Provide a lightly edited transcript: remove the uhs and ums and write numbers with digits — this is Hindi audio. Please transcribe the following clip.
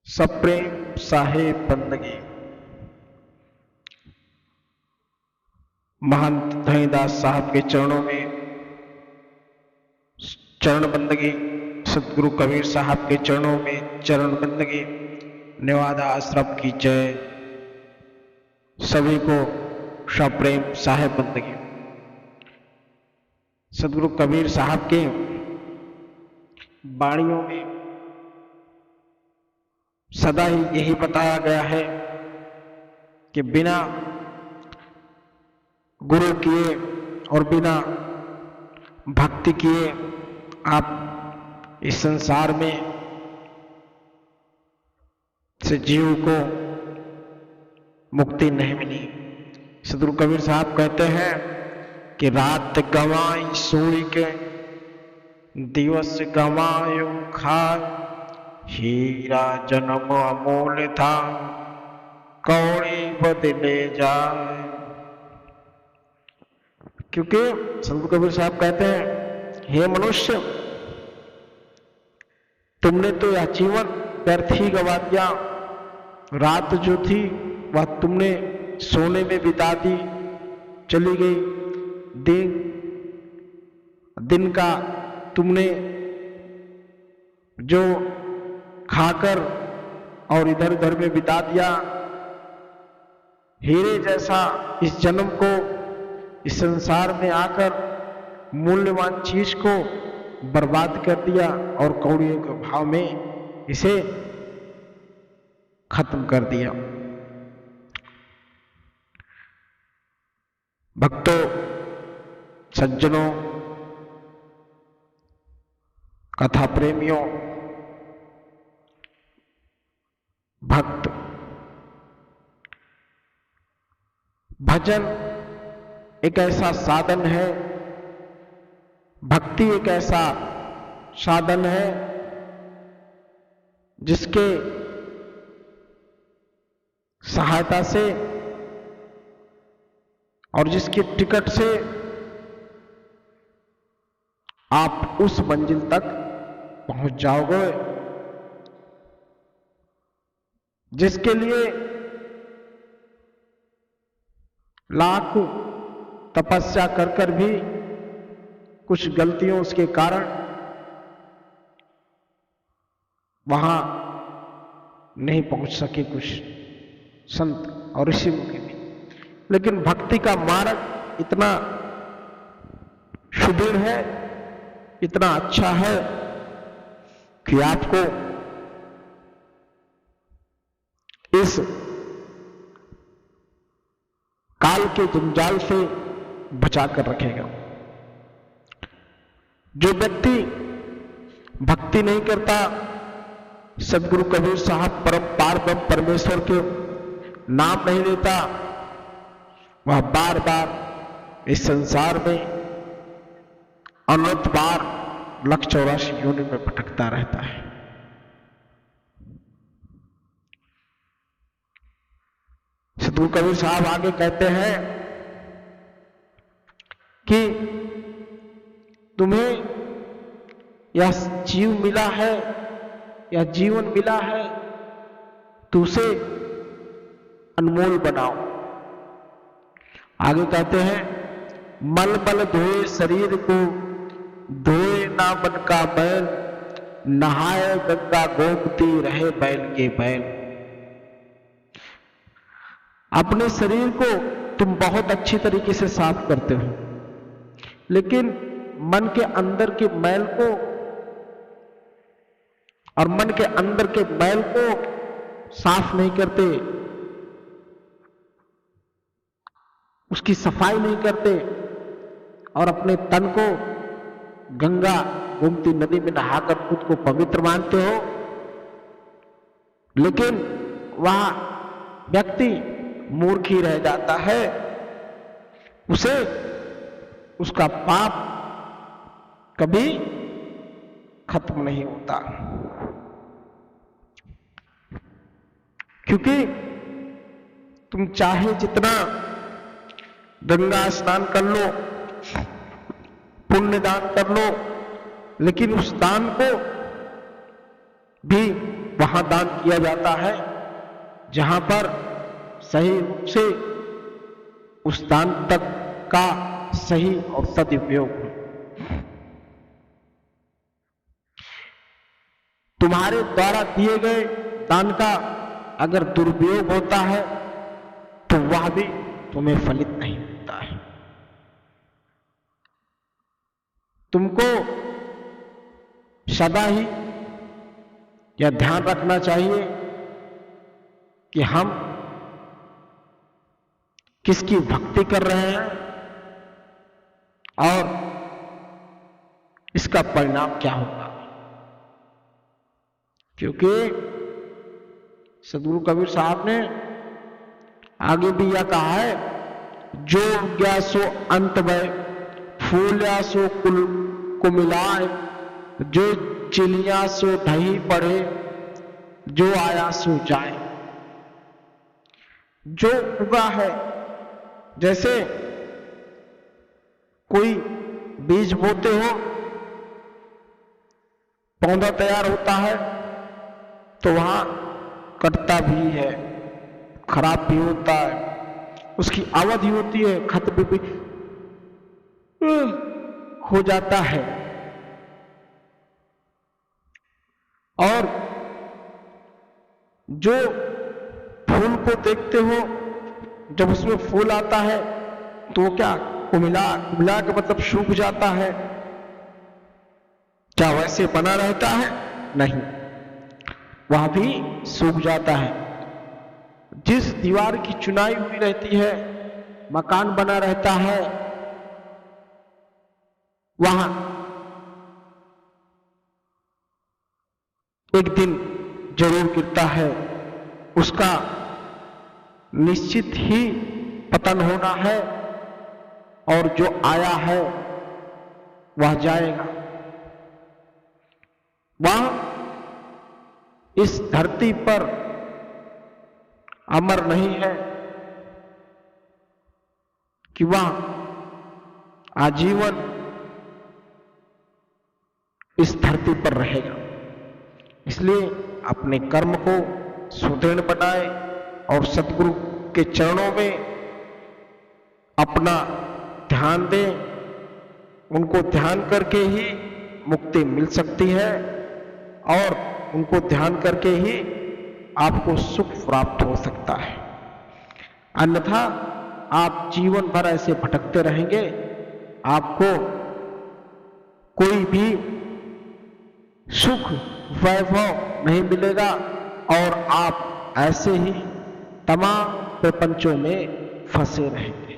सप्रेम साहेब बंदगी। महंत धनीदास साहब के चरणों में चरण बंदगी, सतगुरु कबीर साहब के चरणों में चरण बंदगी। नेवादा आश्रम की जय। सभी को सप्रेम साहेब बंदगी। सतगुरु कबीर साहब के वाणियों में सदा ही यही बताया गया है कि बिना गुरु किए और बिना भक्ति किए आप इस संसार में से जीव को मुक्ति नहीं मिली। सतगुरु कबीर साहब कहते हैं कि रात गंवाई सोई के दिवस गंवायो खाए, हीरा जन्म अमोल था कौड़ी बदले जाए। क्योंकि सतगुरु कबीर साहब कहते हैं, हे मनुष्य, तुमने तो यह जीवन व्यर्थ ही गवा दिया। रात जो थी वह तुमने सोने में बिता दी, चली गई। दिन का तुमने जो खाकर और इधर उधर में बिता दिया। हीरे जैसा इस जन्म को, इस संसार में आकर मूल्यवान चीज को बर्बाद कर दिया और कौड़ियों के भाव में इसे खत्म कर दिया। भक्तों, सज्जनों, कथा प्रेमियों, भक्त, भजन एक ऐसा साधन है, भक्ति एक ऐसा साधन है जिसके सहायता से और जिसकी टिकट से आप उस मंजिल तक पहुंच जाओगे जिसके लिए लाख तपस्या कर भी कुछ गलतियों उसके कारण वहां नहीं पहुंच सके कुछ संत और ऋषि मुनि भी। लेकिन भक्ति का मार्ग इतना सुदृढ़ है, इतना अच्छा है कि आपको इस काल के जंजाल से बचा कर रखेगा। जो व्यक्ति भक्ति नहीं करता, सतगुरु कबीर साहब परम पार ब्रह्म परमेश्वर के नाम नहीं लेता, वह बार बार इस संसार में अनंत बार 184 योनि में भटकता रहता है। सतगुरु कबीर साहब आगे कहते हैं कि तुम्हें यह जीव मिला है, यह जीवन मिला है, तो उसे अनमोल बनाओ। आगे कहते हैं, मल मल धोए शरीर को, धोए ना मन का बैल, नहाए गंगा गोमती रहे बैल के बैल। अपने शरीर को तुम बहुत अच्छी तरीके से साफ करते हो, लेकिन मन के अंदर के मैल को और मन के अंदर के मैल को साफ नहीं करते, उसकी सफाई नहीं करते और अपने तन को गंगा गोमती नदी में नहाकर खुद को पवित्र मानते हो। लेकिन वह व्यक्ति मूर्ख ही रह जाता है, उसे उसका पाप कभी खत्म नहीं होता। क्योंकि तुम चाहे जितना गंगा स्नान कर लो, पुण्य दान कर लो, लेकिन उस दान को भी वहां दान किया जाता है जहां पर सही रूप से उस दान तक का सही और सदुपयोग हो। तुम्हारे द्वारा दिए गए दान का अगर दुरुपयोग होता है तो वह भी तुम्हें फलित नहीं होता है। तुमको सदा ही यह ध्यान रखना चाहिए कि हम किसकी भक्ति कर रहे हैं और इसका परिणाम क्या होगा। क्योंकि सदगुरु कबीर साहब ने आगे भी यह कहा है, जो गया सो अंत भय, फूल्या सो कुल को मिलाए, जो चिलिया सो ढही पड़े, जो आया सो जाए। जो उगा है, जैसे कोई बीज बोते हो, पौधा तैयार होता है तो वहां कटता भी है, खराब भी होता है, उसकी अवधि होती है, खत्म भी हो जाता है। और जो फूल को देखते हो, जब उसमें फूल आता है तो क्या कुमिला के मतलब सूख जाता है? क्या वैसे बना रहता है? नहीं, वह भी सूख जाता है। जिस दीवार की चुनाई हुई रहती है, मकान बना रहता है, वहां एक दिन जरूर गिरता है, उसका निश्चित ही पतन होना है और जो आया है वह जाएगा। वह इस धरती पर अमर नहीं है कि वह आजीवन इस धरती पर रहेगा। इसलिए अपने कर्म को सुदृढ़ बनाए और सतगुरु के चरणों में अपना ध्यान दें। उनको ध्यान करके ही मुक्ति मिल सकती है और उनको ध्यान करके ही आपको सुख प्राप्त हो सकता है। अन्यथा आप जीवन भर ऐसे भटकते रहेंगे, आपको कोई भी सुख वैभव नहीं मिलेगा और आप ऐसे ही तमाम प्रपंचों में फंसे रहेंगे।